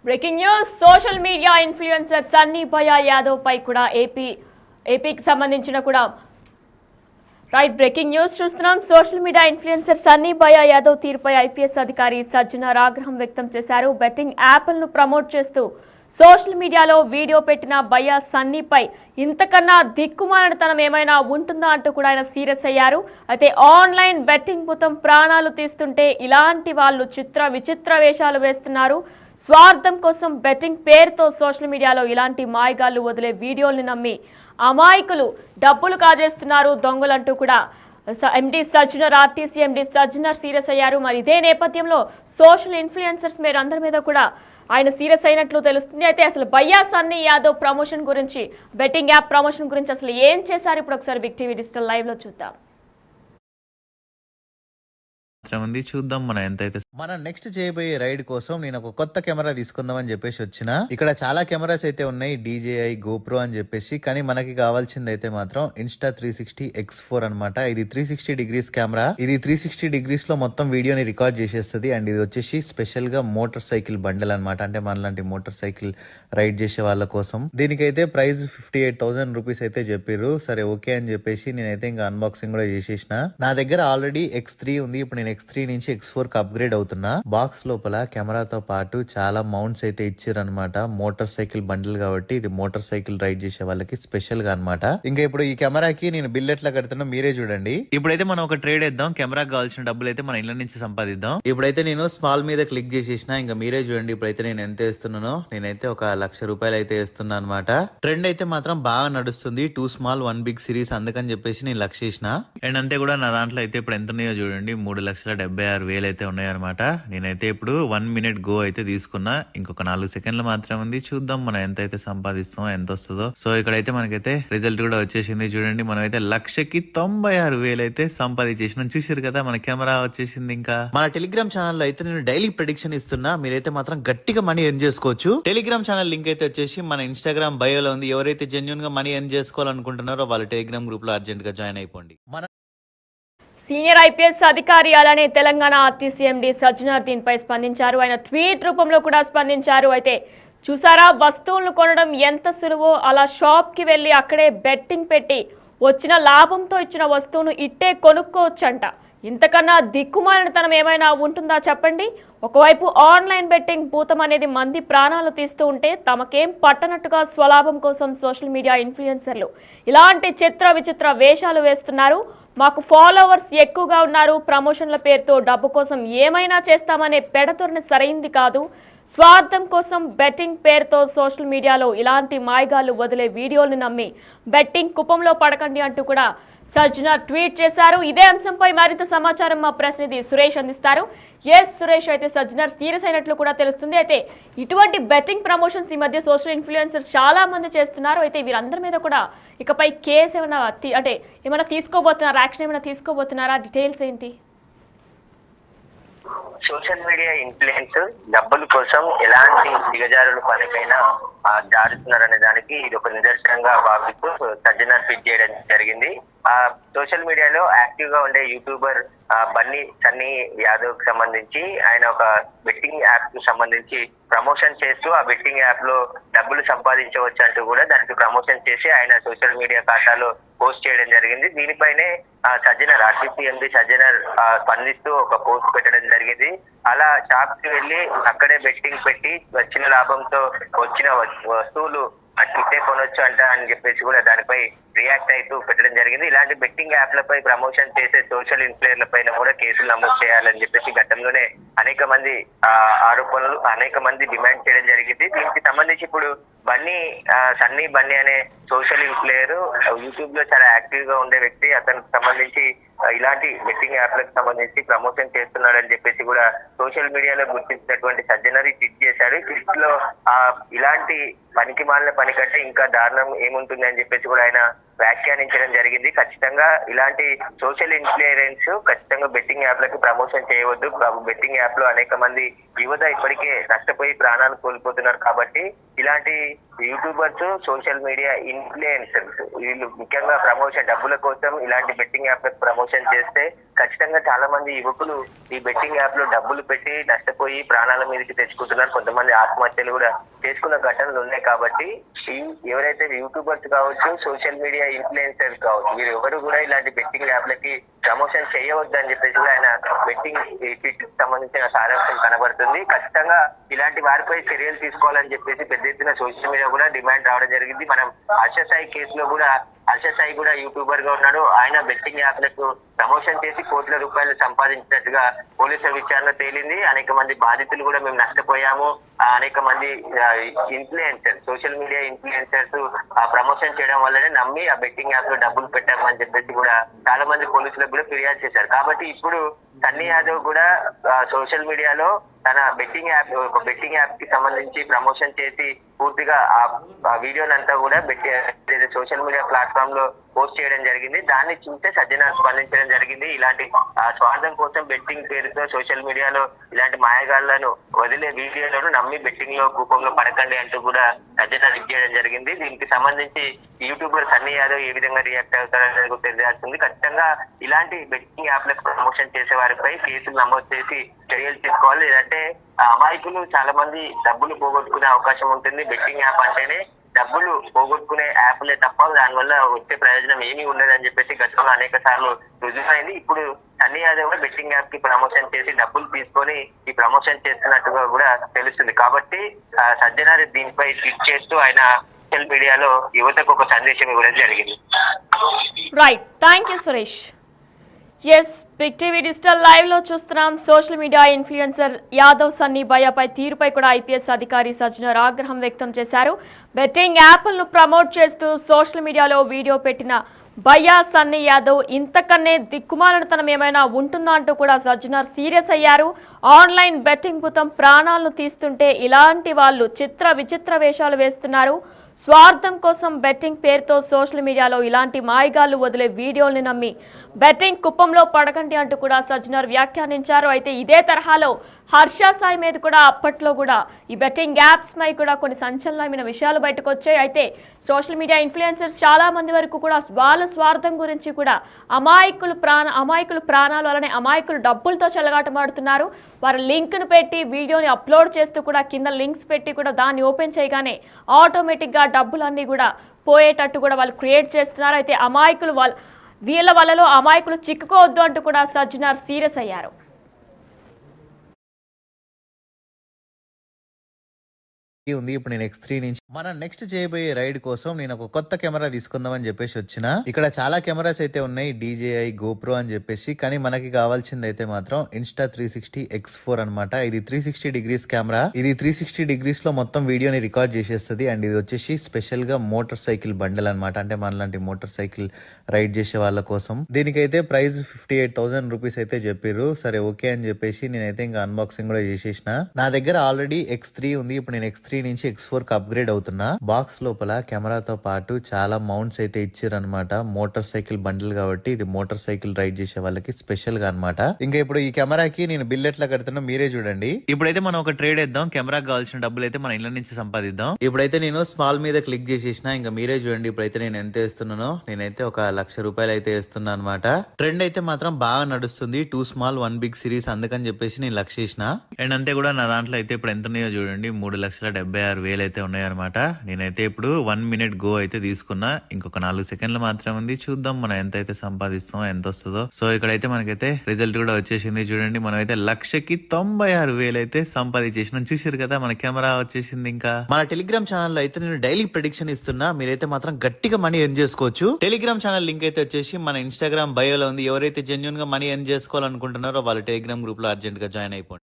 Breaking news social media influencer Sunny భయ యాదవ్ పై కూడా ఏపీకి సంబంధించిన కూడా రైట్ బ్రేకింగ్ న్యూస్ చూస్తున్నాం. సోషల్ మీడియా ఇన్ఫ్లుయెన్సర్ సన్నీ భయ యాదవ్ తీరుపై ఐపీఎస్ అధికారి సజ్జనర్ ఆగ్రహం వ్యక్తం చేశారు. బెట్టింగ్ యాప్లను ప్రమోట్ చేస్తూ సోషల్ మీడియాలో వీడియో పెట్టిన భయ సన్నీపై ఇంతకన్నా దిక్కుమాలినతనం ఏమైనా ఉంటుందా అంటూ కూడా ఆయన సీరియస్ అయ్యారు. అయితే ఆన్లైన్ బెట్టింగ్ భూతం ప్రాణాలు తీస్తుంటే ఇలాంటి వాళ్ళు విచిత్ర వేషాలు వేస్తున్నారు. స్వార్థం కోసం బెట్టింగ్ పేరుతో సోషల్ మీడియాలో ఇలాంటి మాయగాళ్లు వదిలే వీడియోల్ని నమ్మి అమాయకులు డబ్బులు కాజేస్తున్నారు దొంగలంటూ కూడా MD Sajjanar RTC MD Sajjanar serious అయ్యారు. మరి ఇదే నేపథ్యంలో సోషల్ ఇన్ఫ్లుయెన్సర్స్ అందరి మీద కూడా ఆయన సీరియస్ అయినట్లు తెలుస్తుంది. అయితే అసలు భయ్యా సన్నీ యాదవ్ ప్రమోషన్ గురించి, బెట్టింగ్ యాప్ ప్రమోషన్ గురించి అసలు ఏం చేశారు ఇప్పుడు ఒకసారి బిగ్ టీవీ డిజిటల్ లైవ్ లో చూద్దాం. చూద్దాం మన నెక్స్ట్ చేయబోయే రైడ్ కోసం నేను ఒక కొత్త కెమెరా తీసుకుందాం అని చెప్పేసి వచ్చిన. ఇక్కడ చాలా కెమెరాస్ అయితే ఉన్నాయి, DJI, GoPro అని చెప్పేసి. కానీ మనకి కావాల్సింది అయితే మాత్రం Insta360 X4 అనమాట. ఇది 360 డిగ్రీస్ కెమెరా. ఇది 360 డిగ్రీస్ లో మొత్తం వీడియోని రికార్డ్ చేసేస్తుంది. అండ్ ఇది వచ్చేసి స్పెషల్ గా మోటార్ సైకిల్ బండల్ అనమాట. అంటే మనలాంటి మోటార్ సైకిల్ రైడ్ చేసే వాళ్ళ కోసం. దీనికైతే ప్రైస్ 58,000 రూపీస్ అయితే చెప్పారు. సరే ఓకే అని చెప్పేసి నేనైతే ఇంకా అన్బాక్సింగ్ కూడా చేసేసిన. నా దగ్గర ఆల్రెడీ X3 ఉంది. ఇప్పుడు నేను X3 నుంచి X4 కి అప్గ్రేడ్ అవుతున్నా. బాక్స్ లోపల కెమెరాతో పాటు చాలా మౌంట్స్ అయితే ఇచ్చారనమాట. మోటార్ సైకిల్ బండిల్ కాబట్టి ఇది మోటార్ సైకిల్ రైడ్ చేసే వాళ్ళకి స్పెషల్ గా అనమాట. ఇంకా ఇప్పుడు ఈ కెమెరాకి నేను బిల్ ఎట్లా కడుతున్నా మీరే చూడండి. ఇప్పుడైతే మనం ఒక ట్రేడ్ వేద్దాం. కెమెరాకి కావాల్సిన డబ్బులు అయితే మన ఇళ్ళ నుంచి సంపాదిద్దాం. ఇప్పుడైతే నేను స్మాల్ మీద క్లిక్ చేసేసిన. ఇంకా మీరే చూడండి ఇప్పుడైతే నేను ఎంత వేస్తున్నానో. నేనైతే ఒక 1,00,000 రూపాయలు అయితే వేస్తున్నా అనమాట. ట్రెండ్ అయితే మాత్రం బాగా నడుస్తుంది. 2 స్మాల్ 1 బిగ్ సిరీస్, అందుకని చెప్పేసి నేను 1,00,000 వేసిన. అండ్ అంతే కూడా నా దాంట్లో అయితే ఇప్పుడు ఎంత ఉన్నాయో చూడండి, 3,76,000 అయితే ఉన్నాయన్నమాట. నేనైతే ఇప్పుడు 1 మినిట్ గో అయితే తీసుకున్నా. ఇంకొక 4 సెకండ్లు మాత్రం ఉంది. చూద్దాం మనం ఎంత అయితే సంపాదిస్తామో, ఎంత వస్తుందో. సో ఇక్కడైతే మనకైతే రిజల్ట్ కూడా వచ్చేసింది. చూడండి మనం అయితే 1,96,000 అయితే సంపాదించేసినాం. చూసారు కదా మన కెమెరా వచ్చేసింది. ఇంకా మన టెలిగ్రామ్ ఛానల్ లో అయితే నేను డైలీ ప్రెడిక్షన్ ఇస్తున్నా. మీరైతే మాత్రం గట్టిగా మనీ ఎర్న్ చేసుకోవచ్చు. టెలిగ్రామ్ ఛానల్ లింక్ అయితే వచ్చేసి మన ఇన్స్టాగ్రామ్ బయోలో ఉంది. ఎవరైతే జెన్యున్ గా మనీ ఎర్న్ చేసుకోవాలనుకుంటున్నారో వాళ్ళు టెలిగ్రామ్ గ్రూప్ లో అర్జెంట్ గా జాయిన్ అయిపోండి. సీనియర్ ఐపీఎస్ అధికారి అలానే తెలంగాణ ఆర్టీసీ ఎండీ సజ్జనర్ దీనిపై స్పందించారు. ఆయన ట్వీట్ రూపంలో కూడా స్పందించారు. అయితే చూసారా, వస్తువులను కొనడం ఎంత సులువో అలా షాప్కి వెళ్ళి అక్కడే బెట్టింగ్ పెట్టి వచ్చిన లాభంతో ఇచ్చిన వస్తువును ఇట్టే కొనుక్కోవచ్చంట. ఇంతకన్నా దిక్కుమాలినతనం ఏమైనా ఉంటుందా చెప్పండి. ఒకవైపు ఆన్లైన్ బెట్టింగ్ భూతం అనేది మంది ప్రాణాలు తీస్తూ ఉంటే తమకేం పట్టనట్టుగా స్వలాభం కోసం సోషల్ మీడియా ఇన్ఫ్లుయెన్సర్లు ఇలాంటి విచిత్ర వేషాలు వేస్తున్నారు. మాకు ఫాలోవర్స్ ఎక్కువగా ఉన్నారు, ప్రమోషన్ల పేరుతో డబ్బు కోసం ఏమైనా చేస్తామనే పెడతొరని సరైంది కాదు. స్వార్థం కోసం బెట్టింగ్ పేరుతో సోషల్ మీడియాలో ఇలాంటి మాయగాళ్లు వదిలే వీడియోలను నమ్మి బెట్టింగ్ కుప్పంలో పడకండి అంటూ కూడా సజ్జనర్ ట్వీట్ చేశారు. ఇదే అంశంపై మరింత సమాచారం మా ప్రతినిధి సురేష్ అందిస్తారు. సురేష్, అయితే సజ్జనర్ సీరియస్ అయినట్లు కూడా తెలుస్తుంది. అయితే ఇటువంటి బెట్టింగ్ ప్రమోషన్స్ ఈ మధ్య సోషల్ ఇన్ఫ్లుయెన్సర్స్ చాలా మంది చేస్తున్నారు. అయితే వీరందరి మీద కూడా ఇకపై కేసు ఏమైనా తీసుకోబోతున్నారా, యాక్షన్ ఏమైనా తీసుకోబోతున్నారా? డీటెయిల్స్ ఏంటి? సోషల్ మీడియా ఇన్ఫ్లుయెన్స్ డబ్బుల కోసం ఎలాంటి దిగజారుల పనికైనా జారుతున్నారనే దానికి ఇది ఒక నిదర్శనంగా భావిస్తూ సజ్జనర్ ట్వీట్ చేయడం జరిగింది. సోషల్ మీడియాలో యాక్టివ్ గా ఉండే యూట్యూబర్ సన్నీ యాదవ్ కి సంబంధించి ఆయన ఒక బెట్టింగ్ యాప్ కు సంబంధించి ప్రమోషన్ చేస్తూ ఆ బెట్టింగ్ యాప్ లో డబ్బులు సంపాదించవచ్చు అంటూ కూడా దానికి ప్రమోషన్ చేసి ఆయన సోషల్ మీడియా ఖాతాలో పోస్ట్ చేయడం జరిగింది. దీనిపైనే సజ్జనర్ ఆర్టీసీ ఎండీ సజ్జనర్ స్పందిస్తూ ఒక పోస్ట్ పెట్టడం జరిగింది. అలా షాప్ కి వెళ్ళి అక్కడే బెట్టింగ్ పెట్టి వచ్చిన లాభంతో వచ్చిన వస్తువులు ఇట్టే కొనొచ్చు అంట అని చెప్పేసి కూడా దానిపై రియాక్ట్ అవుతూ పెట్టడం జరిగింది. ఇలాంటి బెట్టింగ్ యాప్లపై ప్రమోషన్ చేసే సోషల్ ఇన్ఫ్లుయెన్సర్ల పైన కూడా కేసులు నమోదు చేయాలని చెప్పేసి గతంలోనే అనేక మంది డిమాండ్ చేయడం జరిగింది. దీనికి సంబంధించి ఇప్పుడు సన్నీ బన్నీ అనే సోషల్ ఇన్ఫ్లుయెన్సర్ యూట్యూబ్ లో చాలా యాక్టివ్ గా ఉండే వ్యక్తి, అతనికి సంబంధించి ఇలాంటి బెట్టింగ్ యాప్లకు సంబంధించి ప్రమోషన్ చేస్తున్నాడని చెప్పేసి కూడా సోషల్ మీడియాలో గుర్తించినటువంటి సజ్జనర్ ట్వీట్ చేశారు. ట్వీట్ లో ఇలాంటి పనికి మాలిన పని కంటే ఇంకా దారుణం ఏముంటుంది అని చెప్పేసి కూడా ఆయన వ్యాఖ్యానించడం జరిగింది. ఖచ్చితంగా ఇలాంటి సోషల్ ఇన్ఫ్లుయెన్స్ ఖచ్చితంగా బెట్టింగ్ యాప్లకి ప్రమోషన్ చేయవద్దు. బెట్టింగ్ యాప్ లో అనేక మంది యువత ఇప్పటికే నష్టపోయి ప్రాణాలు కోల్పోతున్నారు. కాబట్టి ఇలాంటి యూట్యూబర్స్, సోషల్ మీడియా ఇన్ఫ్లుయెన్సర్స్ వీళ్ళు ముఖ్యంగా ప్రమోషన్ డబ్బుల కోసం ఇలాంటి బెట్టింగ్ యాప్ ప్రమోషన్ చేస్తే ఖచ్చితంగా చాలా మంది యువకులు ఈ బెట్టింగ్ యాప్ లో డబ్బులు పెట్టి నష్టపోయి ప్రాణాల మీదకి తెచ్చుకుంటున్నారు. కొంతమంది ఆత్మహత్యలు కూడా చేసుకున్న ఘటనలు ఉన్నాయి. కాబట్టి ఎవరైతే యూట్యూబర్స్ కావచ్చు, సోషల్ మీడియా ఇన్ఫ్లుయెన్సర్స్ కావచ్చు, వీరు ఎవరు కూడా ఇలాంటి బెట్టింగ్ యాప్లకి ప్రమోషన్ చేయవద్దని చెప్పేసి ఆయన బెట్టింగ్ ఫిట్ సంబంధించిన సారాంశం కనబడుతుంది. ఖచ్చితంగా ఇలాంటి వారిపై చర్యలు తీసుకోవాలని చెప్పేసి పెద్ద ఎత్తున సోషల్ మీడియా కూడా డిమాండ్ రావడం జరిగింది. మనం హర్ష సాయి కేసులో కూడా హర్ష సాయి కూడా యూట్యూబర్ గా ఉన్నాడు. ఆయన బెట్టింగ్ యాప్లకు ప్రమోషన్ చేసి కోట్ల రూపాయలు సంపాదించినట్టుగా పోలీసుల విచారణ తేలింది. అనేక మంది బాధితులు కూడా మేము నష్టపోయాము, అనేక మంది influencers, social media influencers promotion చేయడం వల్లనే నమ్మి ఆ బెట్టింగ్ యాప్ లో డబ్బులు పెట్టామని చెప్పేసి కూడా చాలా మంది పోలీసులకు కూడా ఫిర్యాదు చేశారు. కాబట్టి ఇప్పుడు సన్నీ యాదవ్ కూడా సోషల్ మీడియాలో తన బెట్టింగ్ యాప్ కి సంబంధించి ప్రమోషన్ చేసి పూర్తిగా ఆ వీడియోనంతా కూడా సోషల్ మీడియా ప్లాట్ఫామ్ లో పోస్ట్ చేయడం జరిగింది. దాన్ని చూస్తే సజ్జనార్ స్పందించడం జరిగింది. ఇలాంటి స్వార్థం కోసం బెట్టింగ్ పేరుతో సోషల్ మీడియాలో ఇలాంటి మాయగాళ్లను వదిలే వీడియోలను నమ్మి బెట్టింగ్ లో కూపంలో పడకండి అంటూ కూడా సజ్జనార్ రిప్ చేయడం జరిగింది. దీనికి సంబంధించి యూట్యూబర్ సన్నీ యాదవ్ ఏ విధంగా రియాక్ట్ అవుతారనేది తెలియాల్సింది. ఖచ్చితంగా ఇలాంటి బెట్టింగ్ యాప్లకు ప్రమోషన్ చేసే వారిపై కేసులు నమోదు చేసి చర్యలు తీసుకోవాలి. లేదంటే అమాయకులు చాలా మంది డబ్బులు పోగొట్టుకునే అవకాశం ఉంటుంది. బెట్టింగ్ యాప్ అంటేనే డబ్బులు పోగొట్టుకునే యాప్లే తప్ప దానివల్ల వచ్చే ప్రయోజనం ఏమీ ఉండదని చెప్పేసి గతంలో అనేక సార్లు రుజువైంది. ఇప్పుడు సన్నీ యాదవ్ కూడా బెట్టింగ్ యాప్ కి ప్రమోషన్ చేసి డబ్బులు తీసుకొని ఈ ప్రమోషన్ చేస్తున్నట్టుగా కూడా తెలుస్తుంది. కాబట్టి సజ్జనార్ దీనిపై ట్వీట్ చేస్తూ ఆయన సోషల్ మీడియాలో యువతకు ఒక సందేశం ఇవ్వడం జరిగింది. Right, thank you Suresh. Yes, big TV digital live లో చూస్తున్నాం. Social media influencer Yadav Sunny భయ్యపై తీరుపై కూడా ఐపీఎస్ అధికారి సజ్జనార్ ఆగ్రహం వ్యక్తం చేశారు. బెట్టింగ్ యాప్లను ప్రమోట్ చేస్తూ సోషల్ మీడియాలో వీడియో పెట్టిన భయ్యా సన్నీ యాదవ్ ఇంతకన్నే దిక్కుమాలనతనం ఏమైనా ఉంటుందా అంటూ కూడా సజ్జనార్ సీరియస్ అయ్యారు. ఆన్లైన్ బెట్టింగ్ భూతం ప్రాణాలను తీస్తుంటే ఇలాంటి వాళ్ళు విచిత్ర వేషాలు వేస్తున్నారు. స్వార్థం కోసం బెట్టింగ్ పేరుతో సోషల్ మీడియాలో ఇలాంటి మాయగాళ్లు వదిలే వీడియోల్ని నమ్మి బెట్టింగ్ కుప్పంలో పడకండి అంటూ కూడా సజ్జనార్ వ్యాఖ్యానించారు. అయితే ఇదే తరహాలో హర్ష సాయి మీద కూడా అప్పట్లో కూడా ఈ బెట్టింగ్ యాప్స్ పై కూడా కొన్ని సంచలనమైన విషయాలు బయటకు వచ్చాయి. అయితే సోషల్ మీడియా ఇన్ఫ్లుయెన్సర్స్ చాలా మంది వరకు కూడా వాళ్ళ స్వార్థం గురించి కూడా అమాయకులు ప్రాణాలు అలానే అమాయకులు డబ్బులతో చెలగాటమాడుతున్నారు. వారు లింక్ను పెట్టి వీడియోని అప్లోడ్ చేస్తూ కూడా కింద లింక్స్ పెట్టి కూడా దాన్ని ఓపెన్ చేయగానే ఆటోమేటిక్గా డబ్బులన్నీ కూడా పోయేటట్టు కూడా వాళ్ళు క్రియేట్ చేస్తున్నారు. అయితే వీళ్ళ వలలో అమాయకులు చిక్కుకోవద్దు అంటూ కూడా సజ్జనార్ సీరియస్ అయ్యారు. ఉంది. ఇప్పుడు నేను X3 నుంచి మనం నెక్స్ట్ చేయబోయే రైడ్ కోసం నేను ఒక కొత్త కెమెరా తీసుకుందామని చెప్పేసి వచ్చిన. ఇక్కడ చాలా కెమెరాస్ అయితే ఉన్నాయి, DJI, GoPro అని చెప్పేసి. కానీ మనకి కావాల్సింది అయితే మాత్రం Insta360 X4 అన్నమాట. ఇది 360 డిగ్రీస్ కెమెరా. ఇది 360 డిగ్రీస్ లో మొత్తం వీడియోని రికార్డ్ చేసేస్తుంది. అండ్ ఇది వచ్చేసి స్పెషల్ గా మోటార్ సైకిల్ బండల్ అనమాట. అంటే మనలాంటి మోటార్ సైకిల్ రైడ్ చేసే వాళ్ళ కోసం. దీనికైతే ప్రైస్ 58,000 రూపీస్ అయితే చెప్పారు. సరే ఓకే అని చెప్పేసి నేనైతే ఇంకా అన్బాక్సింగ్ కూడా చేసేసిన. నా దగ్గర ఆల్రెడీ X3 ఉంది. ఇప్పుడు నేను X3 నుంచి X4 కి అప్గ్రేడ్ అవుతున్నా. బాక్స్ లోపల కెమెరాతో పాటు చాలా మౌంట్స్ అయితే ఇచ్చారనమాట. మోటార్ సైకిల్ బండిల్ కాబట్టి ఇది మోటార్ సైకిల్ రైడ్ చేసే వాళ్ళకి స్పెషల్ గా అనమాట. ఇంకా ఇప్పుడు ఈ కెమెరాకి నేను బిల్ ఎట్లా కడుతున్నా మీరే చూడండి. ఇప్పుడైతే మనం ఒక ట్రేడ్ వేద్దాం. కెమెరాకి కావాల్సిన డబ్బులు అయితే మన ఇళ్ళ నుంచి సంపాదిద్దాం. ఇప్పుడైతే నేను స్మాల్ మీద క్లిక్ చేసేసిన. ఇంకా మీరే చూడండి ఇప్పుడైతే నేను ఎంత వేస్తున్నానో. నేనైతే ఒక 1,00,000 రూపాయలు అయితే వేస్తున్నా అనమాట. ట్రెండ్ అయితే మాత్రం బాగా నడుస్తుంది. 2 స్మాల్ 1 బిగ్ సిరీస్, అందుకని చెప్పేసి నేను 1,00,000 వేసిన. అండ్ అంతే కూడా నా దాంట్లో అయితే ఇప్పుడు ఎంత ఉన్నాయో చూడండి, 3,76,000 అయితే ఉన్నాయన్నమాట. నేనైతే ఇప్పుడు 1 minute గో అయితే తీసుకున్నా. ఇంకొక 4 సెకండ్లు మాత్రం ఉంది. చూద్దాం మనం ఎంత అయితే సంపాదిస్తామో, ఎంత వస్తుందో. సో ఇక్కడైతే మనకైతే రిజల్ట్ కూడా వచ్చేసింది. చూడండి మనం అయితే 1,96,000 అయితే సంపాదించేసినాం. చూసారు కదా మన కెమెరా వచ్చేసింది. ఇంకా మన టెలిగ్రామ్ ఛానల్ లో అయితే నేను డైలీ ప్రెడిక్షన్ ఇస్తున్నా. మీరైతే మాత్రం గట్టిగా మనీ ఎర్న్ చేసుకోవచ్చు. టెలిగ్రామ్ ఛానల్ లింక్ అయితే వచ్చేసి మన ఇన్స్టాగ్రామ్ బయోలో ఉంది. ఎవరైతే జెన్యున్ గా మనీ ఎర్న్ చేసుకోవాలనుకుంటున్నారో వాళ్ళు టెలిగ్రామ్ గ్రూప్ లో అర్జెంట్ గా జాయిన్ అయిపోండి.